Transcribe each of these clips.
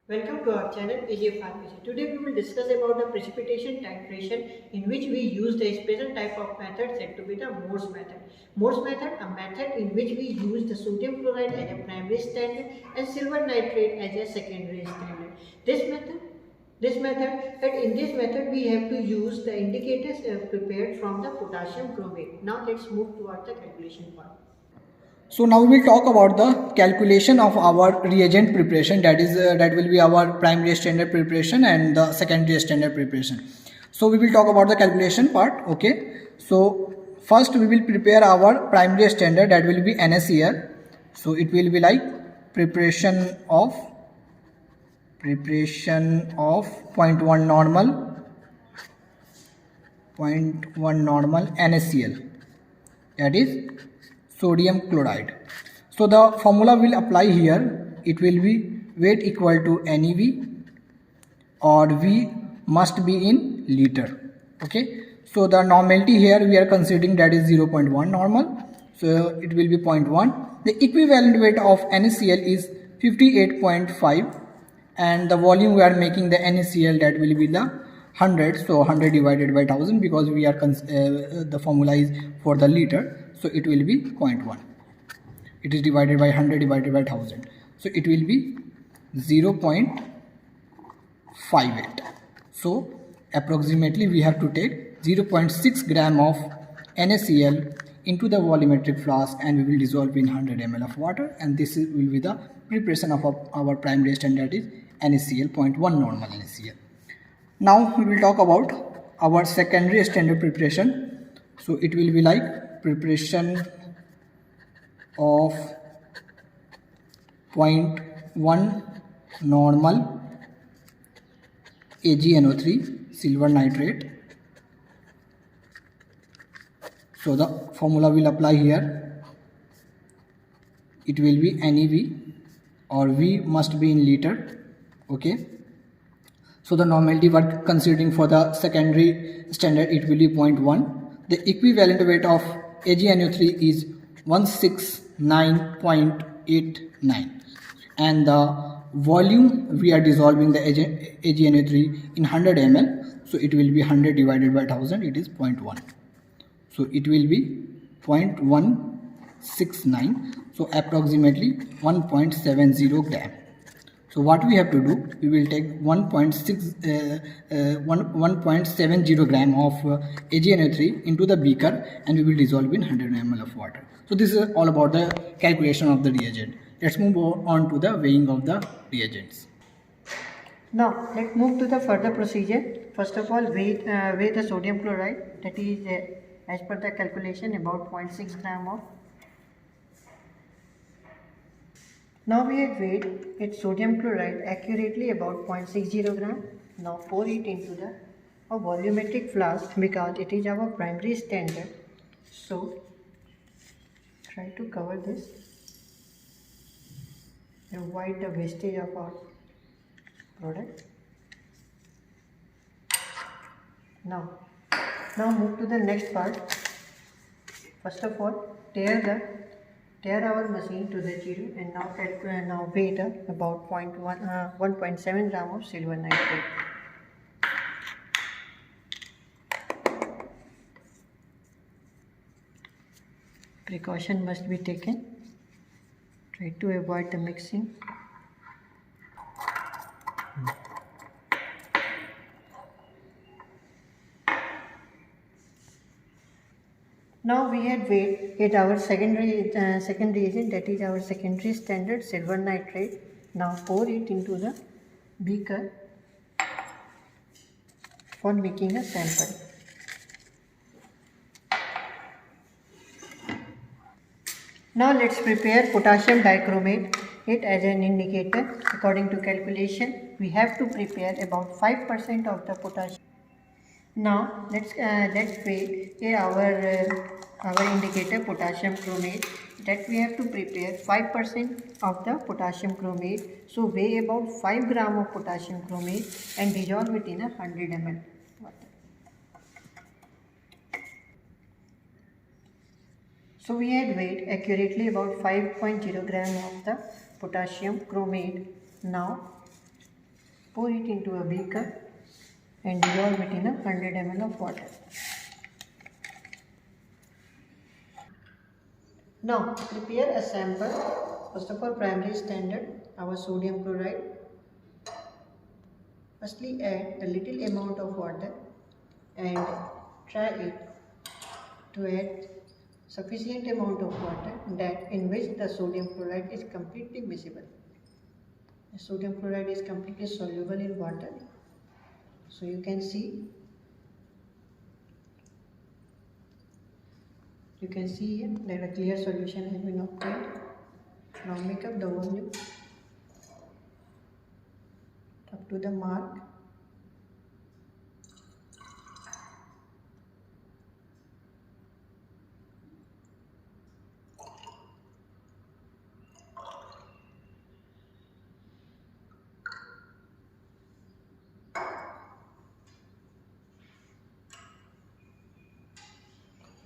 Welcome to our channel AJ Pharmacy. Today we will discuss about the precipitation titration in which we use the special type of method said to be the Morse method. Morse method, a method in which we use the sodium chloride as a primary standard and silver nitrate as a secondary standard. In this method we have to use the indicators prepared from the potassium chromate. Now let's move toward the calculation part. So now we will talk about the calculation of our reagent preparation, that will be our primary standard preparation and the secondary standard preparation. So we will talk about the calculation part. Okay, so first we will prepare our primary standard, that will be NaCl. So it will be like preparation of 0.1 normal NaCl, that is sodium chloride. So the formula will apply here. It will be weight equal to NeV, or V must be in liter. Okay, so the normality here we are considering, that is 0.1 normal, so it will be 0.1. The equivalent weight of NaCl is 58.5, and the volume we are making the NaCl, that will be the 100. So 100 divided by 1000, because we are the formula is for the liter, so it will be 0.1. It is divided by 100 divided by 1000, so it will be 0.58. So approximately we have to take 0.6 gram of NaCl into the volumetric flask, and we will dissolve in 100 ml of water, and this will be the preparation of our primary standard, is NaCl 0.1 normal NaCl. Now we will talk about our secondary standard preparation. So it will be like preparation of 0.1 normal AgNO3 silver nitrate. So the formula will apply here. It will be NeV, or V must be in liter. Okay, so the normality we're considering for the secondary standard, it will be 0.1. The equivalent weight of AgNO3 is 169.89, and the volume we are dissolving the AgNO3 in 100 ml, so it will be 100 divided by 1000, it is 0.1. So it will be 0.169, so approximately 1.70 gram. So what we have to do, we will take 1.70 gram of AgNO3 into the beaker, and we will dissolve in 100 ml of water. So this is all about the calculation of the reagent. Let's move on to the weighing of the reagents. Now let's move to the further procedure. First of all, weigh the sodium chloride, that is as per the calculation about 0.6 gram of. Now we have weighed its sodium chloride accurately about 0.60 gram. Now pour it into the volumetric flask, because it is our primary standard. So try to cover this, avoid the wastage of our product. Now move to the next part. First of all, tear our machine to the zero, and now weigh about 1.7 gram of silver nitrate. Precaution must be taken. Try to avoid the mixing. Now we had weighed our secondary reagent, that is our secondary standard silver nitrate. Now pour it into the beaker for making a sample. Now let's prepare potassium dichromate, it as an indicator. According to calculation, we have to prepare about 5% of the potassium. Now let's weigh our indicator potassium chromate, that we have to prepare 5% of the potassium chromate. So weigh about 5 gram of potassium chromate and dissolve it in 100 ml water. So we had weighed accurately about 5.0 gram of the potassium chromate. Now Pour it into a beaker and dissolve it in 100 ml of water. Now prepare a sample. First of all, primary standard, our sodium chloride. Firstly, add a little amount of water and try it to add sufficient amount of water that in which the sodium chloride is completely miscible. The sodium chloride is completely soluble in water. So you can see here that a clear solution has been obtained. Now make up the volume up to the mark.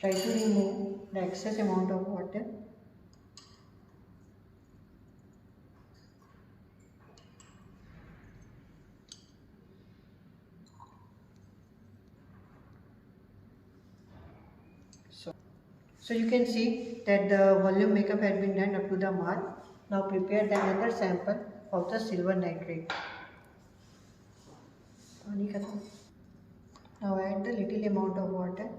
Try to remove the excess amount of water. So you can see that the volume makeup has been done up to the mark. Now prepare the another sample of the silver nitrate. Now add the little amount of water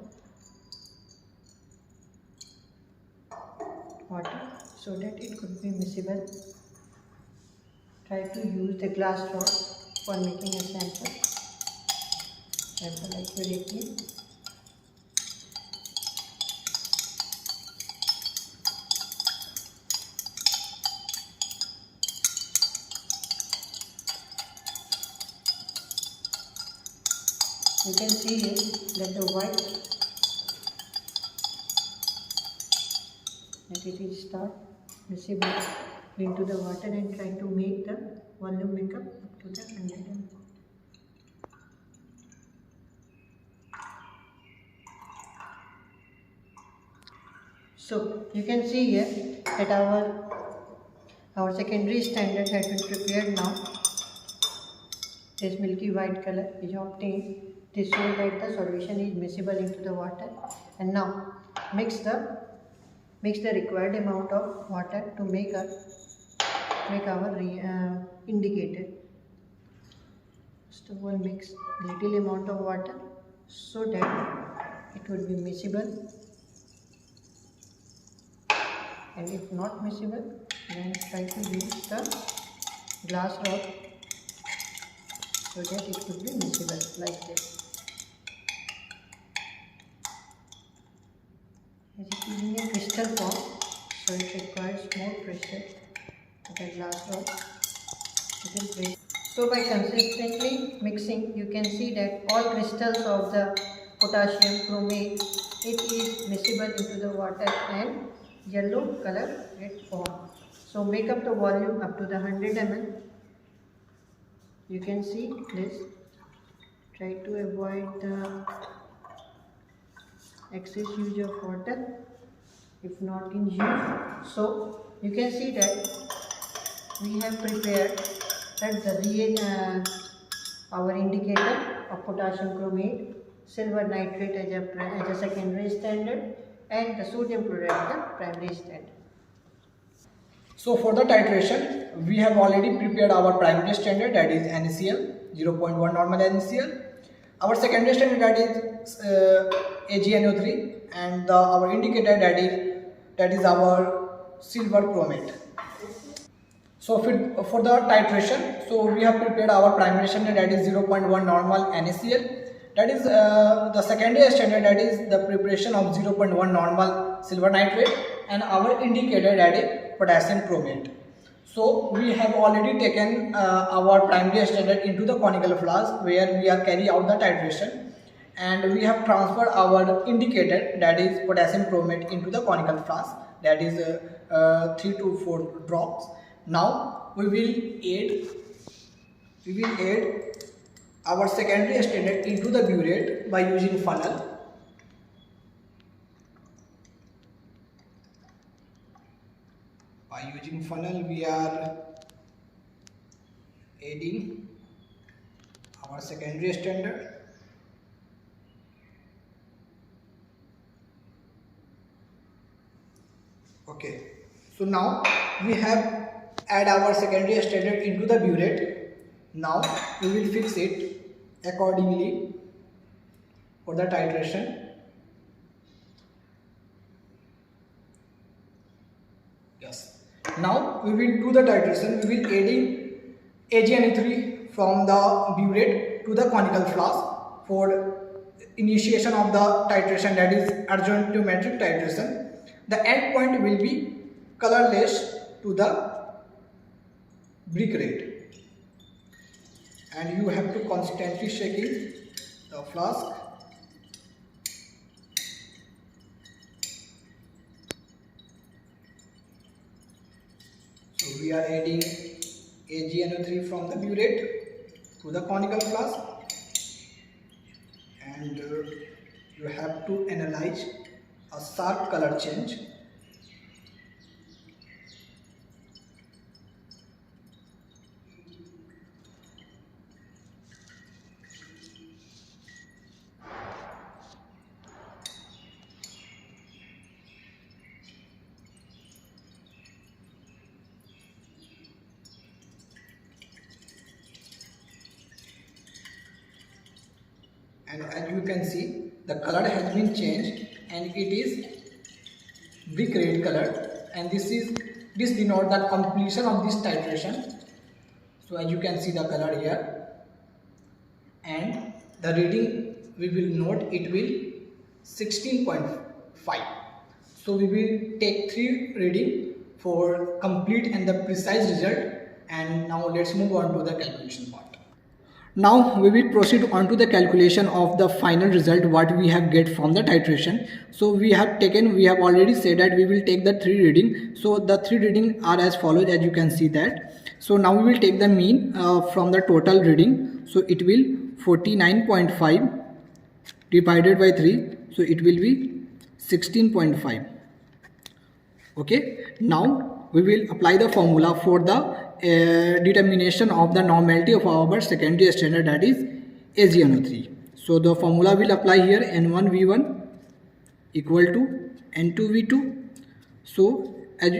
so that it could be miscible. Try to use the glass rod for making a sample accurately. You can see here that the white that it is start miscible into the water and try to make the volume makeup up to the 100 ml. So you can see here that our secondary standard has been prepared now. This milky white color is obtained. This shows that the solution is miscible into the water. And now mix the required amount of water to make our indicator. First of all, mix little amount of water so that it would be miscible. And if not miscible, then try to use the glass rod so that it could be miscible like this. As it is in a crystal form, so it requires more pressure with the glass rod. So by consistently mixing, you can see that all crystals of the potassium chromate, it is miscible into the water and yellow color get formed. So make up the volume up to the 100 ml. You can see this. Try to avoid the excess use of water if not in use. So you can see that we have prepared that our indicator of potassium chromate, silver nitrate as a secondary standard, and the sodium chloride as the primary standard. So for the titration, we have already prepared our primary standard, that is NaCl, 0.1 normal NaCl. Our secondary standard, that is AgNO3, and our indicator, that is our silver chromate. So for the titration, so we have prepared our primary standard, that is 0.1 normal NaCl. That is the secondary standard, that is the preparation of 0.1 normal silver nitrate, and our indicator, that is potassium chromate. So we have already taken our primary standard into the conical flask where we are carry out the titration, and we have transferred our indicator, that is potassium chromate, into the conical flask, that is 3 to 4 drops. Now we will add our secondary standard into the burette by using funnel. By using funnel, we are adding our secondary standard. Okay, so now we have add our secondary standard into the burette. Now we will fix it accordingly for the titration. Yes. Now we will do the titration. We will adding AgNO3 from the burette to the conical flask for initiation of the titration, that is argentometric titration. The end point will be colorless to the brick rate, and you have to constantly shaking the flask. So we are adding AgNO3 from the burette to the conical flask, and you have to analyze a sharp color change. And as you can see, the color has been changed and it is brick red color, and this denotes the completion of this titration. So as you can see the color here, and the reading we will note, it will 16.5. so we will take 3 reading for complete and the precise result. And now let's move on to the calculation part. Now we will proceed on to the calculation of the final result what we have get from the titration. So we have already said that we will take the 3 reading. So the 3 reading are as follows, as you can see that. So now we will take the mean from the total reading. So it will 49.5 divided by 3. So it will be 16.5. Okay, now we will apply the formula for the determination of the normality of our secondary standard, that is AgNO3. So the formula will apply here, N1V1 equal to N2V2. So as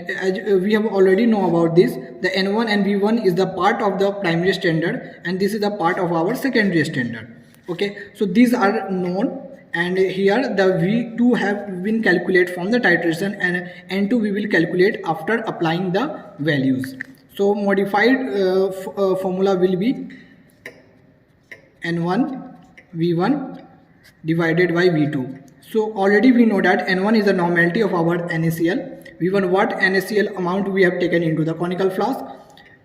we have already know about this, the N1 and V1 is the part of the primary standard and this is the part of our secondary standard. Okay, so these are known, and here the V2 have been calculated from the titration, and N2 we will calculate after applying the values. So modified formula will be N1 V1 divided by V2. So already we know that N1 is the normality of our NaCl, V1 what NaCl amount we have taken into the conical flask,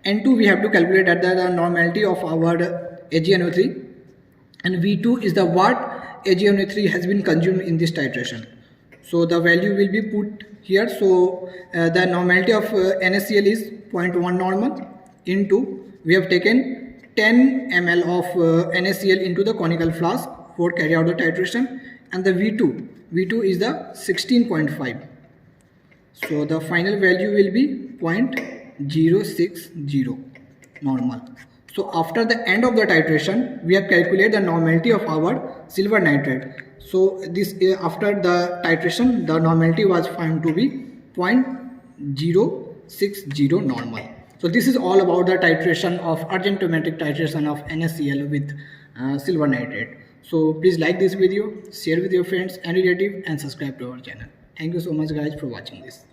N2 we have to calculate at the normality of our AgNO3, and V2 is the what AgNO3 has been consumed in this titration. So the value will be put here. So the normality of NaCl is 0.1 normal into, we have taken 10 ml of NaCl into the conical flask for carry out the titration, and the V2 is the 16.5. So the final value will be 0.060 normal. So after the end of the titration, we have calculated the normality of our silver nitrate. So this after the titration, the normality was found to be 0.060 normal. So this is all about the titration of argentometric titration of NaCl with silver nitrate. So please like this video, share with your friends and relatives, and subscribe to our channel. Thank you so much guys for watching this.